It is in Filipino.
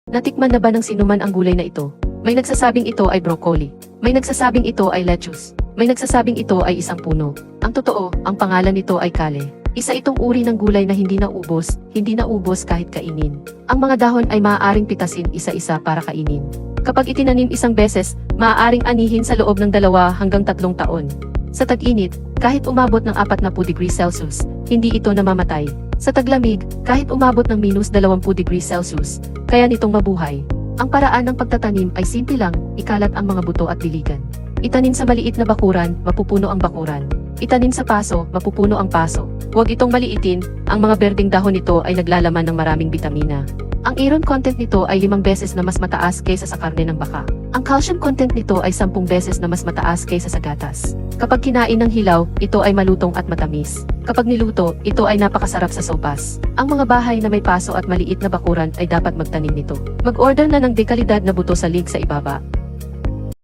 Natikman na ba ng sinuman ang gulay na ito? May nagsasabing ito ay broccoli. May nagsasabing ito ay lettuce. May nagsasabing ito ay isang puno. Ang totoo, ang pangalan nito ay kale. Isa itong uri ng gulay na hindi naubos kahit kainin. Ang mga dahon ay maaaring pitasin isa-isa para kainin. Kapag itinanim isang beses, maaaring anihin sa loob ng 2 hanggang 3 taon. Sa tag-init, kahit umabot ng 40 degrees Celsius, hindi ito namamatay. Sa taglamig, kahit umabot ng -20 degrees Celsius, kaya nitong mabuhay. Ang paraan ng pagtatanim ay simple lang, ikalat ang mga buto at diligan. Itanim sa maliit na bakuran, mapupuno ang bakuran. Itanim sa paso, mapupuno ang paso. Huwag itong maliitin, ang mga berdeng dahon nito ay naglalaman ng maraming bitamina. Ang iron content nito ay 5 beses na mas mataas kaysa sa karne ng baka. Ang calcium content nito ay 10 beses na mas mataas kaysa sa gatas. Kapag kinain ng hilaw, ito ay malutong at matamis. Kapag niluto, ito ay napakasarap sa sopas. Ang mga bahay na may paso at maliit na bakuran ay dapat magtanim nito. Mag-order na ng dekalidad na buto sa link sa ibaba.